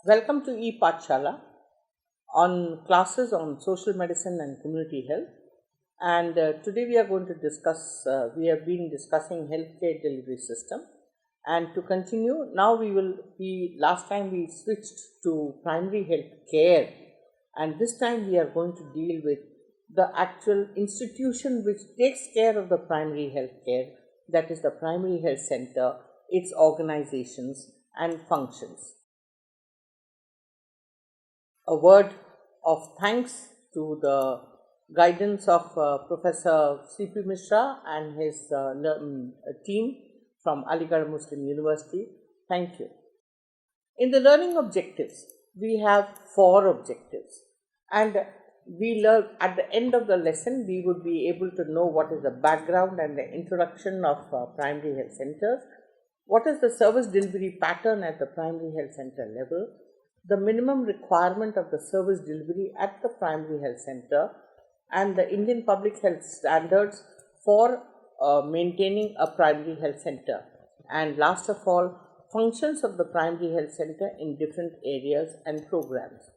Welcome to ePathshala on classes on social medicine and community health. And today we are going to discuss, we have been discussing healthcare delivery system. And to continue, now last time we switched to primary health care. And this time we are going to deal with the actual institution which takes care of the primary health care, that is the primary health center, its organizations and functions. A word of thanks to the guidance of Professor C.P. Mishra and his team from Aligarh Muslim University. Thank you. In the learning objectives, we have 4 objectives, and we learn at the end of the lesson we would be able to know what is the background and the introduction of primary health centers, what is the service delivery pattern at the primary health center level, the minimum requirement of the service delivery at the primary health center, and the Indian public health standards for maintaining a primary health center, and last of all, functions of the primary health center in different areas and programs.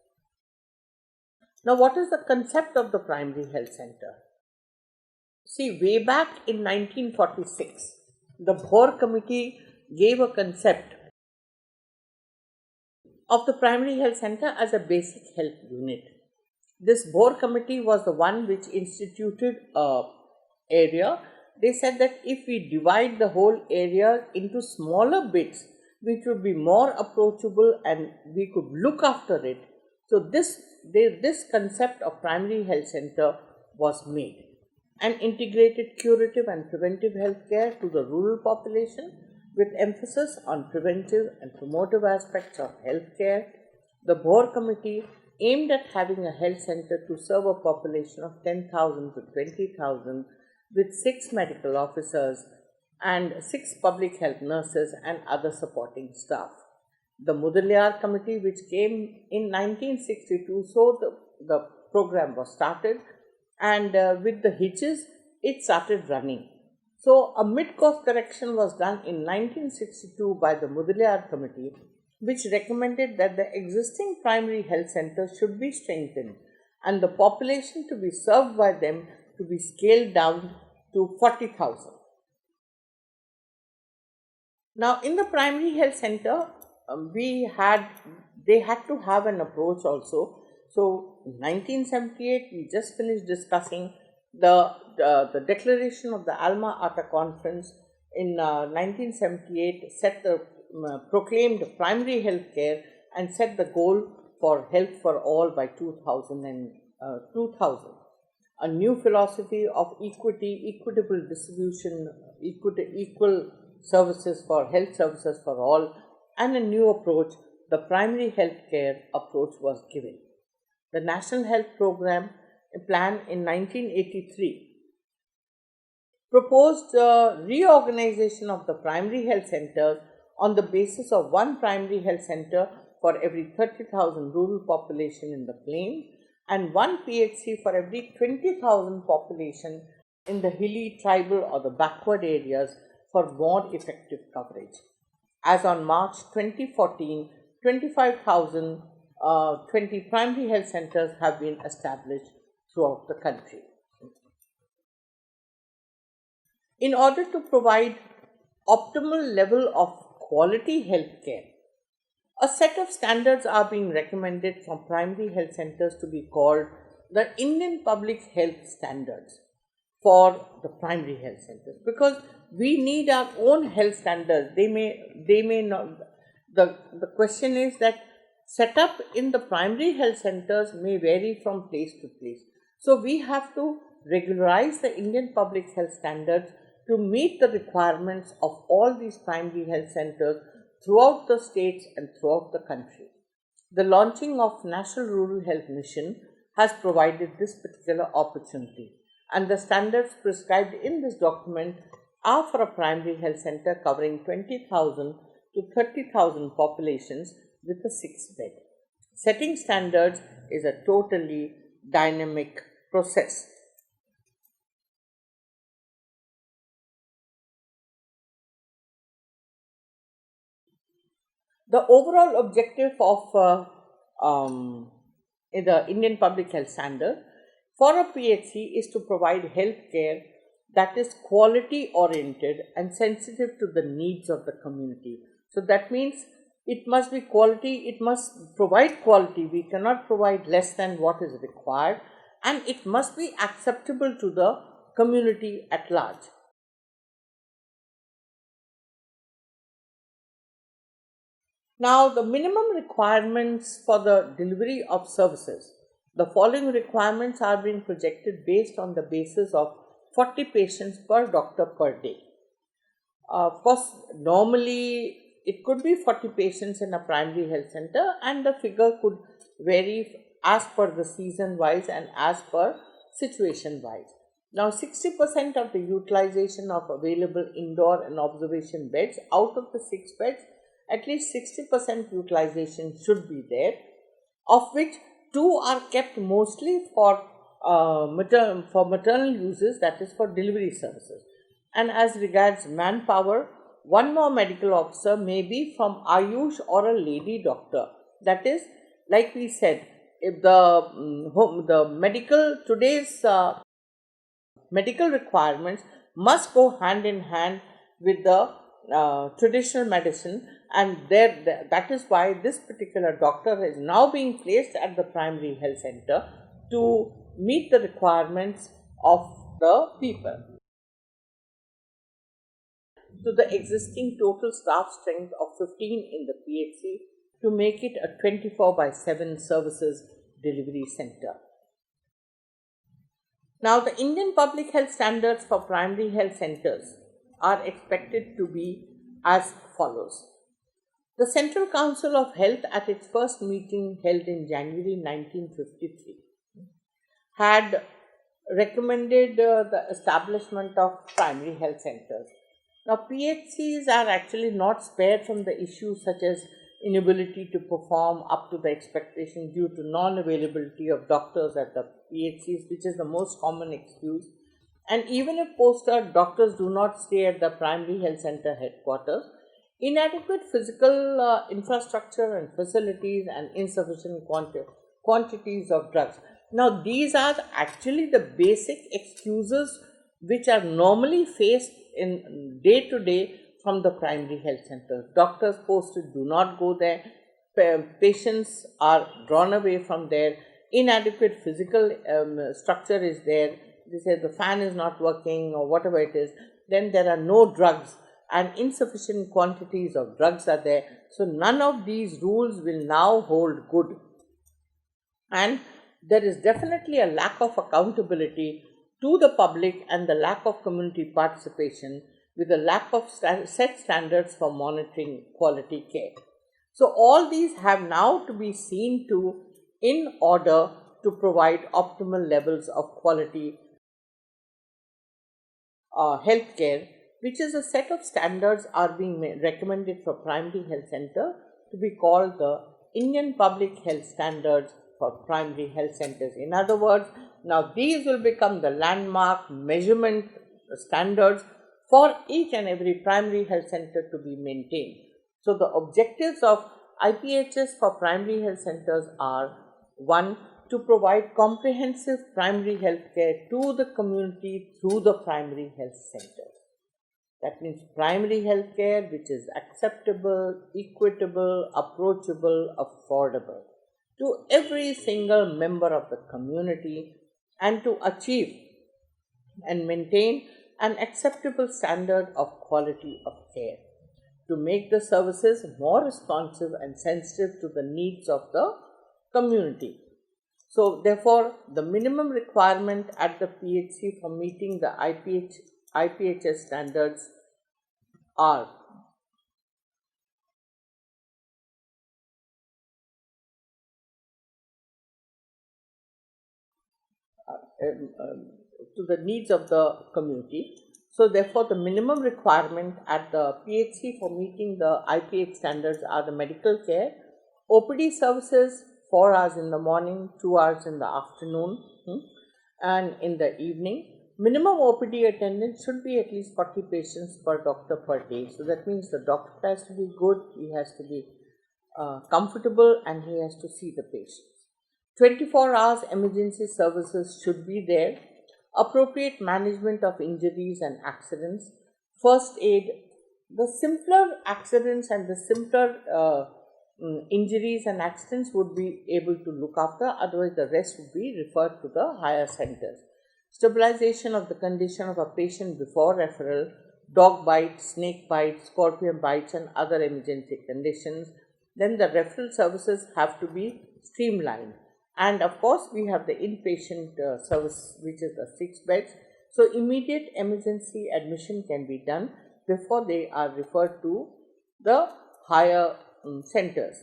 Now, what is the concept of the primary health center? See, way back in 1946, the Bohr Committee gave a concept of the primary health center as a basic health unit. This Bohr Committee was the one which instituted a area. They said that if we divide the whole area into smaller bits, which would be more approachable and we could look after it. So this concept of primary health center was made, and integrated curative and preventive health care to the rural population with emphasis on preventive and promotive aspects of healthcare. The Bohr Committee aimed at having a health center to serve a population of 10,000 to 20,000 with 6 medical officers and 6 public health nurses and other supporting staff. The Mudaliar Committee, which came in 1962, so the program was started, and with the hitches, it started running. So a mid-course correction was done in 1962 by the Mudaliar Committee, which recommended that the existing primary health centers should be strengthened and the population to be served by them to be scaled down to 40,000. Now, in the primary health center, they had to have an approach also. So, in 1978, we just finished discussing the declaration of the Alma Ata Conference in 1978 proclaimed primary health care and set the goal for health for all by 2000. A new philosophy of equitable distribution, equal services for health services for all, and a new approach, the primary health care approach, was given. The National Health Program Plan in 1983 proposed reorganization of the primary health centers on the basis of one primary health center for every 30,000 rural population in the plains and one PHC for every 20,000 population in the hilly, tribal or the backward areas for more effective coverage. As on March 2014, 25,020 primary health centers have been established throughout the country. In order to provide optimal level of quality health care, a set of standards are being recommended from primary health centers to be called the Indian Public Health Standards for the primary health centers, because we need our own health standards. They may not. The question is that setup in the primary health centers may vary from place to place. So we have to regularize the Indian Public Health Standards to meet the requirements of all these primary health centers throughout the states and throughout the country. The launching of National Rural Health Mission has provided this particular opportunity, and the standards prescribed in this document are for a primary health center covering 20,000 to 30,000 populations with a 6-bed. Setting standards is a totally dynamic process. The overall objective of in the Indian Public Health Standard for a PHC is to provide health care that is quality oriented and sensitive to the needs of the community. So that means it must be quality, it must provide quality, we cannot provide less than what is required, and it must be acceptable to the community at large. Now, the minimum requirements for the delivery of services. The following requirements are being projected based on the basis of 40 patients per doctor per day. Of course, normally it could be 40 patients in a primary health center, and the figure could vary as per the season wise and as per situation wise. Now, 60% of the utilization of available indoor and observation beds out of the 6 beds, at least 60% utilization should be there, of which 2 are kept mostly for maternal uses, that is for delivery services. And as regards manpower, 1 more medical officer may be from Ayush or a lady doctor. That is, like we said, if the medical today's medical requirements must go hand in hand with the traditional medicine, and that is why this particular doctor is now being placed at the primary health center to meet the requirements of the people. To the existing total staff strength of 15 in the PHC to make it a 24/7 services delivery center. Now, the Indian Public Health Standards for primary health centers are expected to be as follows. The Central Council of Health, at its first meeting held in January 1953, had recommended the establishment of primary health centers. Now, PHCs are actually not spared from the issues such as inability to perform up to the expectation due to non-availability of doctors at the PHCs, which is the most common excuse. And even if posted doctors do not stay at the primary health center headquarters, inadequate physical infrastructure and facilities and insufficient quantities of drugs. Now, these are actually the basic excuses which are normally faced in day to day from the primary health centers. Doctors posted do not go there, patients are drawn away from there, inadequate physical structure is there, they say the fan is not working or whatever it is, then there are no drugs and insufficient quantities of drugs are there. So none of these rules will now hold good, and there is definitely a lack of accountability to the public and the lack of community participation, with a lack of set standards for monitoring quality care. So all these have now to be seen to in order to provide optimal levels of quality health care, which is a set of standards are being recommended for primary health center to be called the Indian Public Health Standards for primary health centers. In other words, now these will become the landmark measurement standards for each and every primary health center to be maintained. So the objectives of IPHS for primary health centers are: 1. To provide comprehensive primary health care to the community through the primary health centers. That means primary health care which is acceptable, equitable, approachable, affordable to every single member of the community, and to achieve and maintain an acceptable standard of quality of care, to make the services more responsive and sensitive to the needs of the community. So, therefore, the minimum requirement at the PHC for meeting the IPHS standards are: to the needs of the community. So, therefore, the minimum requirement at the PHC for meeting the IPH standards are the medical care, OPD services 4 hours in the morning, 2 hours in the afternoon, and in the evening. Minimum OPD attendance should be at least 40 patients per doctor per day. So that means the doctor has to be good, he has to be comfortable and he has to see the patient. 24 hours emergency services should be there. Appropriate management of injuries and accidents. First aid. The simpler accidents and the simpler injuries and accidents would be able to look after, otherwise the rest would be referred to the higher centers. Stabilization of the condition of a patient before referral. Dog bites, snake bites, scorpion bites and other emergency conditions. Then the referral services have to be streamlined. And of course, we have the inpatient service, which is the 6 beds. So, immediate emergency admission can be done before they are referred to the higher centers.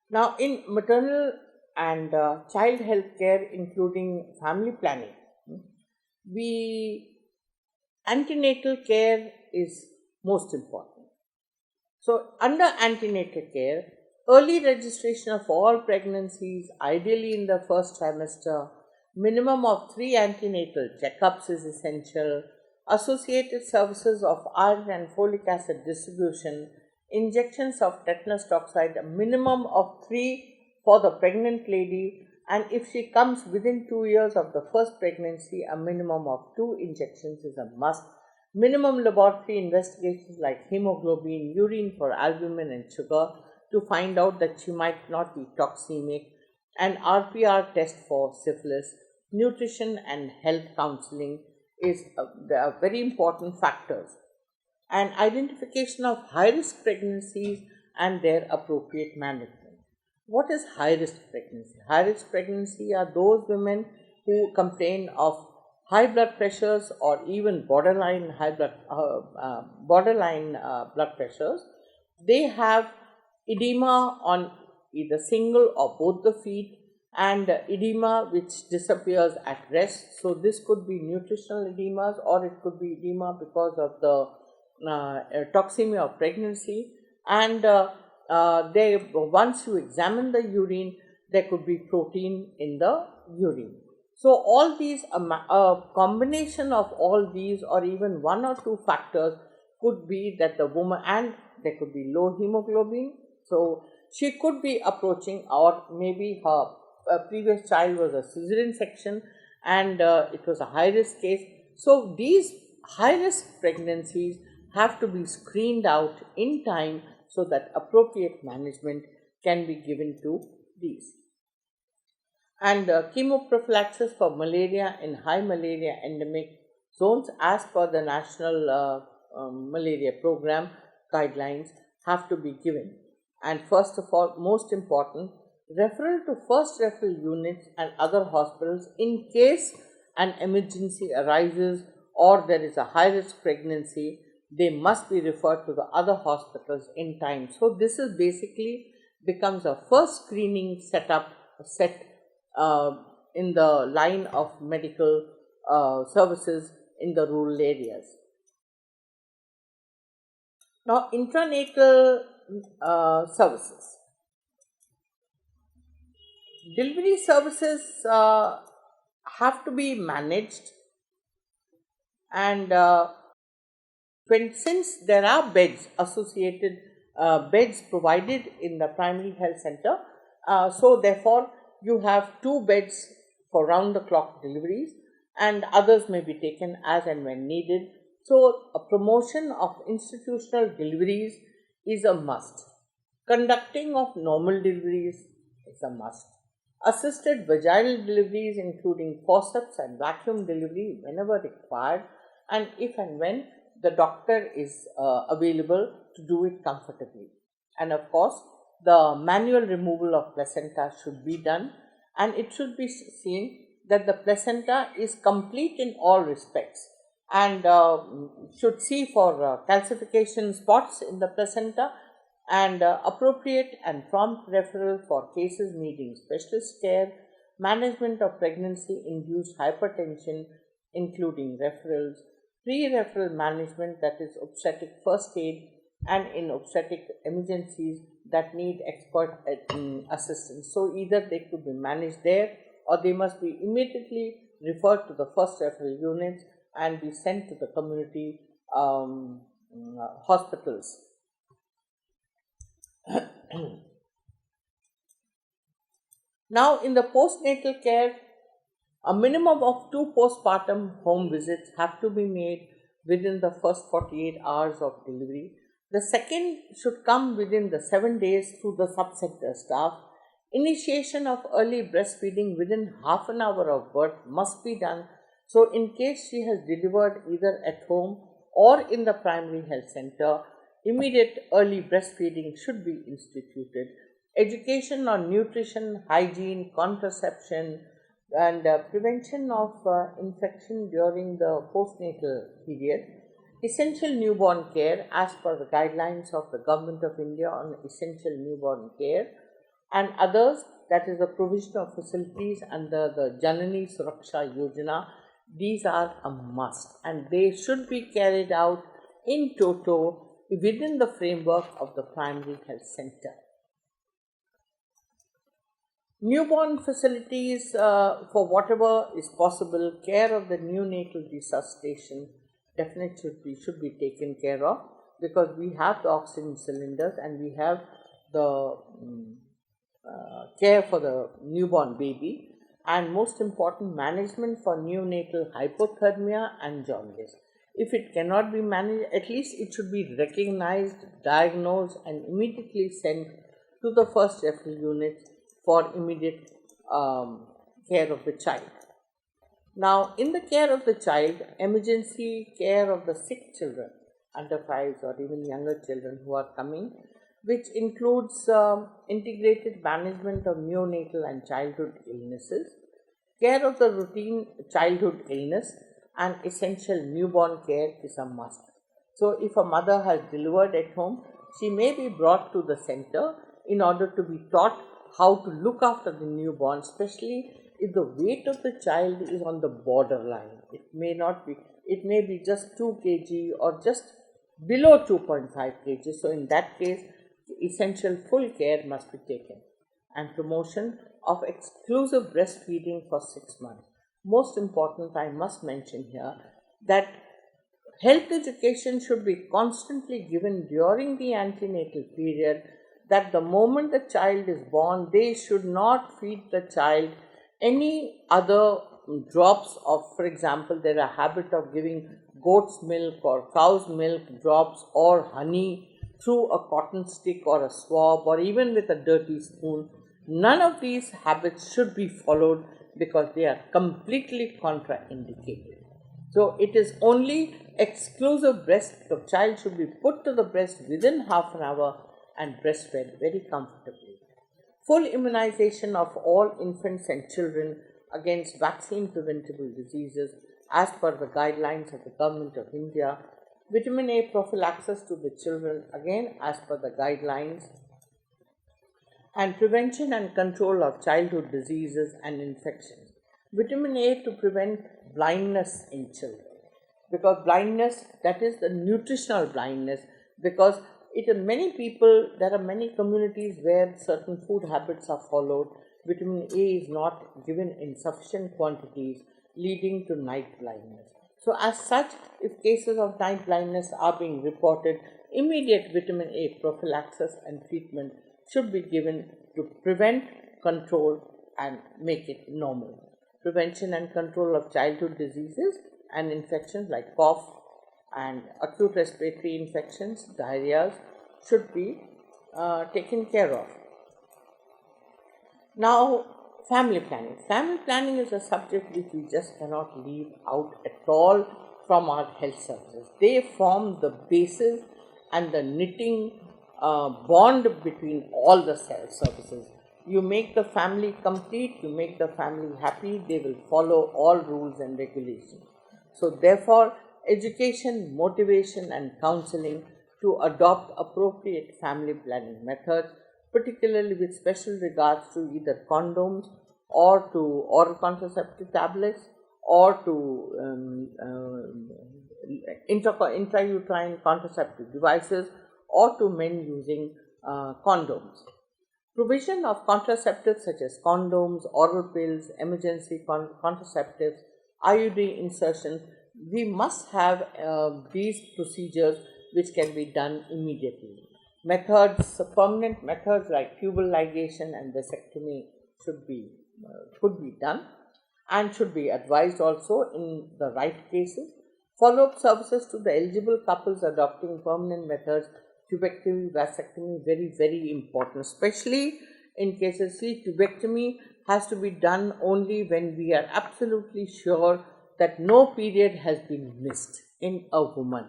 Now, in maternal and child health care, including family planning, antenatal care is most important. So, under antenatal care, early registration of all pregnancies, ideally in the first trimester, minimum of 3 antenatal checkups is essential, associated services of iron and folic acid distribution, injections of tetanus toxoid, a minimum of 3 for the pregnant lady, and if she comes within 2 years of the first pregnancy, a minimum of 2 injections is a must. Minimum laboratory investigations like hemoglobin, urine for albumin and sugar to find out that she might not be toxemic, and RPR test for syphilis. Nutrition and health counseling they are very important factors. And identification of high-risk pregnancies and their appropriate management. What is high-risk pregnancy? High-risk pregnancy are those women who complain of high blood pressures or even borderline blood pressures. They have edema on either single or both the feet, and edema which disappears at rest. So this could be nutritional edemas, or it could be edema because of the toxemia of pregnancy. And once you examine the urine, there could be protein in the urine. So all these, a combination of all these, or even 1 or 2 factors, could be that the woman, and there could be low hemoglobin. So she could be approaching, or maybe her previous child was a cesarean section and it was a high risk case. So these high risk pregnancies have to be screened out in time so that appropriate management can be given to these. And chemoprophylaxis for malaria in high malaria endemic zones, as per the national malaria program guidelines, have to be given. And first of all, most important, referral to first referral units and other hospitals in case an emergency arises or there is a high risk pregnancy. They must be referred to the other hospitals in time. So this is basically becomes a first screening set in the line of medical services in the rural areas. Now, intranatal services. Delivery services have to be managed, and since there are beds associated, beds provided in the primary health center, so therefore you have 2 beds for round the clock deliveries, and others may be taken as and when needed. So a promotion of institutional deliveries is a must. Conducting of normal deliveries is a must. Assisted vaginal deliveries, including forceps and vacuum delivery whenever required, and if and when the doctor is available to do it comfortably. And of course, the manual removal of placenta should be done, and it should be seen that the placenta is complete in all respects, and should see for calcification spots in the placenta, and appropriate and prompt referral for cases needing specialist care, management of pregnancy-induced hypertension, including referrals, pre-referral management, that is obstetric first aid, and in obstetric emergencies that need expert assistance. So either they could be managed there, or they must be immediately referred to the first referral units and be sent to the community hospitals. Now, in the postnatal care, a minimum of 2 postpartum home visits have to be made within the first 48 hours of delivery. The second should come within the 7 days through the subcenter staff. Initiation of early breastfeeding within half an hour of birth must be done. So, in case she has delivered either at home or in the primary health center, immediate early breastfeeding should be instituted. Education on nutrition, hygiene, contraception, and prevention of infection during the postnatal period. Essential newborn care as per the guidelines of the Government of India on essential newborn care, and others, that is the provision of facilities under the Janani Suraksha Yojana. These are a must and they should be carried out in toto within the framework of the primary health center. Newborn facilities, for whatever is possible, care of the neonatal resuscitation definitely should be taken care of, because we have the oxygen cylinders and we have the care for the newborn baby, and most important, management for neonatal hypothermia and jaundice. If it cannot be managed, at least it should be recognized, diagnosed, and immediately sent to the first referral unit for immediate care of the child. Now, in the care of the child, emergency care of the sick children under 5 or even younger children who are coming, which includes integrated management of neonatal and childhood illnesses, care of the routine childhood illness, and essential newborn care is a must. So, if a mother has delivered at home, she may be brought to the center in order to be taught how to look after the newborn, especially if the weight of the child is on the borderline. It may not be, it may be just 2 kg or just below 2.5 kg. So, in that case, essential full care must be taken. And promotion of exclusive breastfeeding for 6 months. Most important, I must mention here that health education should be constantly given during the antenatal period, that the moment the child is born, they should not feed the child any other drops of, for example, there are a habit of giving goat's milk or cow's milk drops or honey through a cotton stick or a swab or even with a dirty spoon. None of these habits should be followed because they are completely contraindicated. So, it is only exclusive breast. The child should be put to the breast within half an hour and breastfed very comfortably. Full immunization of all infants and children against vaccine preventable diseases as per the guidelines of the Government of India. Vitamin A prophylaxis to the children, again as per the guidelines. And prevention and control of childhood diseases and infections. Vitamin A to prevent blindness in children, because blindness, that is the nutritional blindness, because many people, there are many communities where certain food habits are followed. Vitamin A is not given in sufficient quantities, leading to night blindness. So, as such, if cases of night blindness are being reported, immediate vitamin A prophylaxis and treatment should be given to prevent, control, and make it normal. Prevention and control of childhood diseases and infections like cough and acute respiratory infections, diarrheas, should be taken care of. Now, family planning. Family planning is a subject which we just cannot leave out at all from our health services. They form the basis and the knitting bond between all the services. You make the family complete, you make the family happy, they will follow all rules and regulations. So, therefore, education, motivation, and counseling to adopt appropriate family planning methods, particularly with special regards to either condoms or to oral contraceptive tablets or to intrauterine contraceptive devices or to men using condoms. Provision of contraceptives such as condoms, oral pills, emergency contraceptives, IUD insertions. We must have these procedures which can be done immediately. Methods, permanent methods like tubal ligation and vasectomy could be done and should be advised also in the right cases. Follow-up services to the eligible couples adopting permanent methods, tubectomy, vasectomy, very, very important, especially in cases. See, tubectomy has to be done only when we are absolutely sure that no period has been missed in a woman.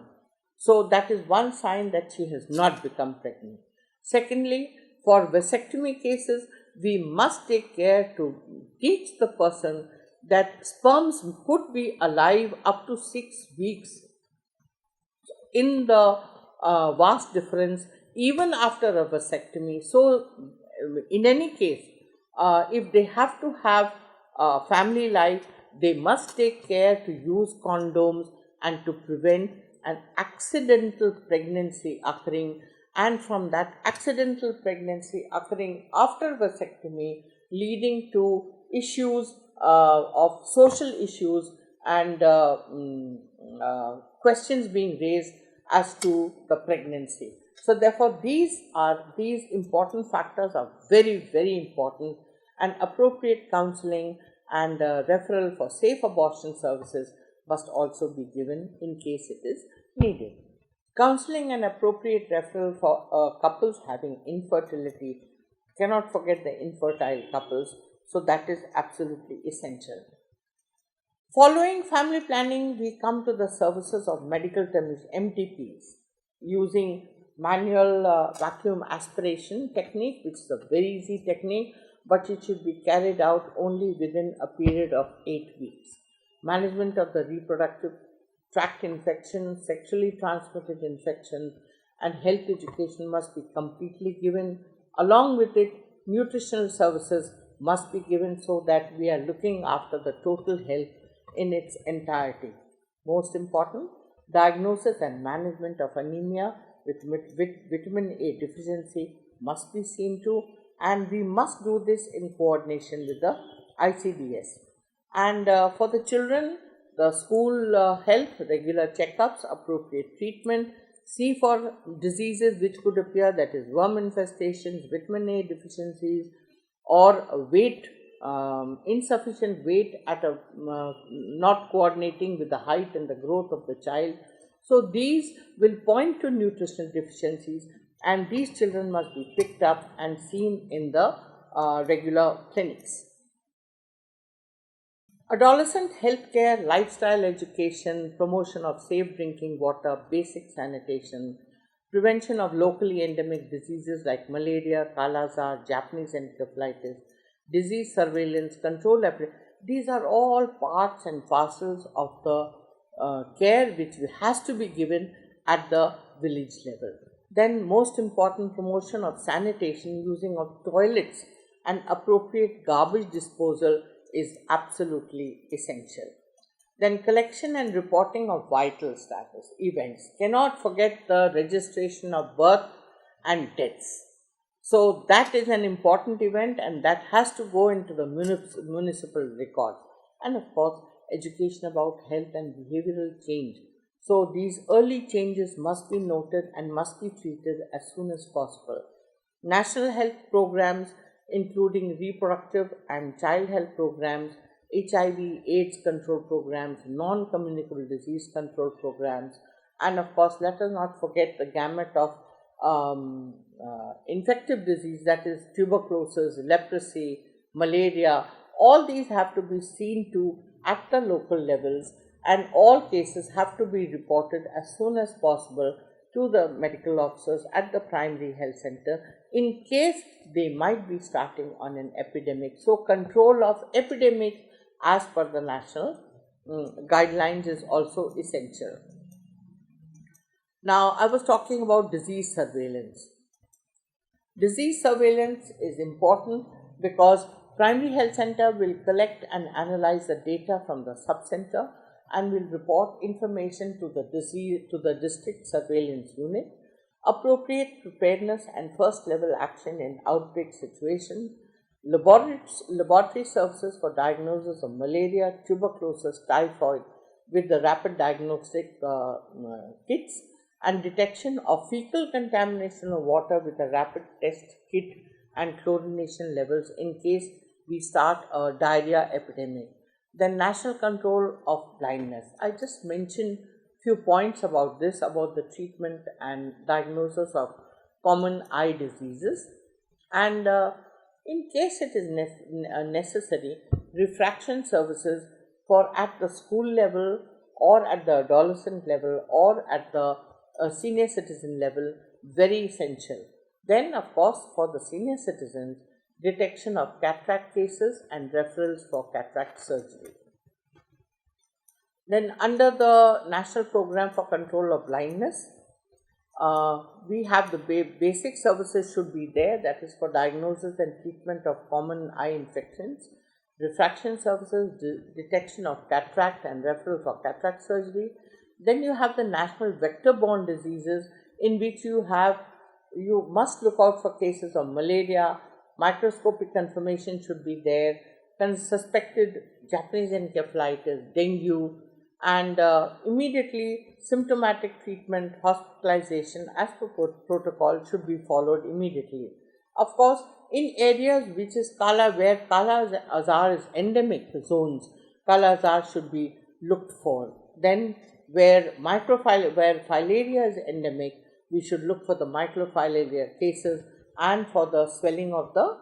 So that is one sign that she has not become pregnant. Secondly, for vasectomy cases, we must take care to teach the person that sperms could be alive up to 6 weeks in the vast difference even after a vasectomy. So, in any case, if they have to have family life, they must take care to use condoms and to prevent an accidental pregnancy occurring, and from that accidental pregnancy occurring after vasectomy leading to issues of social issues and questions being raised as to the pregnancy. So therefore these important factors are very, very important, and appropriate counseling and referral for safe abortion services must also be given in case it is needed. Counseling and appropriate referral for couples having infertility, cannot forget the infertile couples, so that is absolutely essential. Following family planning, we come to the services of medical terms, MTPs, using manual vacuum aspiration technique, which is a very easy technique, but it should be carried out only within a period of 8 weeks. Management of the reproductive tract infections, sexually transmitted infections, and health education must be completely given. Along with it, nutritional services must be given so that we are looking after the total health in its entirety. Most important, diagnosis and management of anemia with vitamin A deficiency must be seen to, and we must do this in coordination with the ICDS. And for the children, the school health, regular checkups, appropriate treatment, see for diseases which could appear, that is worm infestations, vitamin A deficiencies, or weight, insufficient weight at a not coordinating with the height and the growth of the child. So these will point to nutritional deficiencies, and these children must be picked up and seen in the regular clinics. Adolescent health care, lifestyle education, promotion of safe drinking water, basic sanitation, prevention of locally endemic diseases like malaria, Kala-Azar, Japanese encephalitis, disease surveillance, control, these are all parts and parcels of the care which has to be given at the village level. Then most important, promotion of sanitation, using of toilets and appropriate garbage disposal is absolutely essential. Then collection and reporting of vital status events. Cannot forget the registration of birth and deaths. So that is an important event, and that has to go into the municipal records. And of course, education about health and behavioral change. So these early changes must be noted and must be treated as soon as possible. National health programs, including reproductive and child health programs, HIV, AIDS control programs, non-communicable disease control programs, and of course, let us not forget the gamut of infective disease, that is tuberculosis, leprosy, malaria. All these have to be seen to at the local levels, and all cases have to be reported as soon as possible to the medical officers at the primary health center in case they might be starting on an epidemic. So control of epidemics as per the national guidelines is also essential. Now, I was talking about disease surveillance. Disease surveillance is important because primary health center will collect and analyze the data from the sub-center and will report information to the district surveillance unit. Appropriate preparedness and first level action in outbreak situations. Laboratory services for diagnosis of malaria, tuberculosis, typhoid with the rapid diagnostic kits, and detection of fecal contamination of water with a rapid test kit and chlorination levels in case we start a diarrhea epidemic. Then national control of blindness. I just mentioned few points about this, about the treatment and diagnosis of common eye diseases, and in case it is necessary, refraction services for at the school level or at the adolescent level or at the senior citizen level, very essential. Then, of course, for the senior citizens, detection of cataract cases and referrals for cataract surgery. Then, under the National Program for Control of Blindness, we have the basic services should be there, that is for diagnosis and treatment of common eye infections, refraction services, detection of cataract and referral for cataract surgery. Then you have the national vector-borne diseases, in which you must look out for cases of malaria, microscopic confirmation should be there, suspected Japanese encephalitis, dengue, and immediately symptomatic treatment, hospitalization as per protocol should be followed immediately. Of course, in areas which is where Kala Azar is endemic zones, Kala Azar should be looked for. Then where filaria is endemic, we should look for the microfilaria cases and for the swelling of the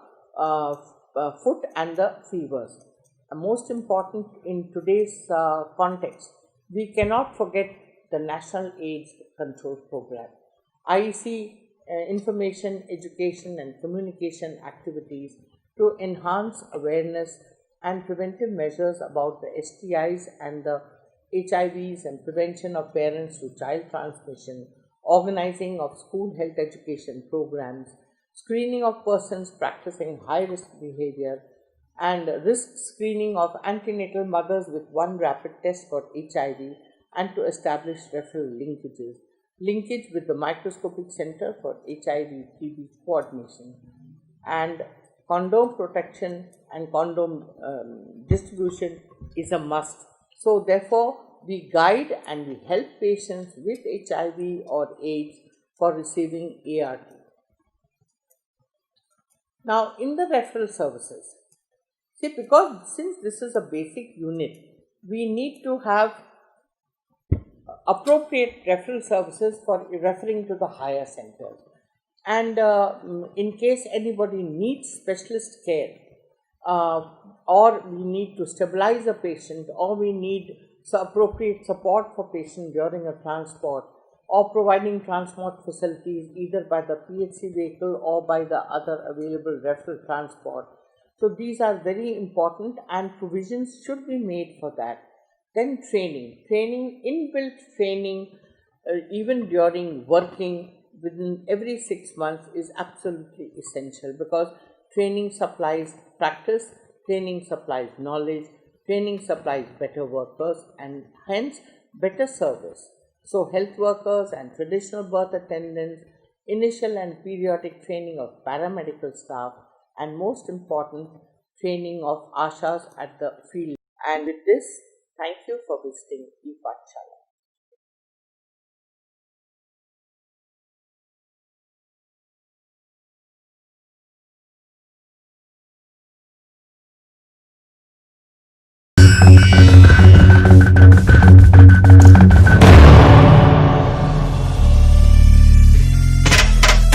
foot and the fevers. Most important in today's context, we cannot forget the National AIDS Control Program. IEC information, education and communication activities to enhance awareness and preventive measures about the STIs and the HIVs and prevention of parents to child transmission, organizing of school health education programs, screening of persons practicing high-risk behavior, and risk screening of antenatal mothers with one rapid test for HIV, and to establish referral linkage with the Microscopic Center for HIV-TB coordination, and condom protection and condom distribution is a must. So therefore, we guide and we help patients with HIV or AIDS for receiving ART. Now, in the referral services, since this is a basic unit, we need to have appropriate referral services for referring to the higher centers. And in case anybody needs specialist care, or we need to stabilize a patient, or we need appropriate support for patient during a transport, or providing transport facilities either by the PHC vehicle or by the other available referral transport. So these are very important and provisions should be made for that. Then inbuilt training, even during working within every 6 months is absolutely essential, because training supplies practice, training supplies knowledge, training supplies better workers and hence better service. So health workers and traditional birth attendants, initial and periodic training of paramedical staff, and most important, training of ASHAs at the field. And with this, thank you for visiting ePathshala.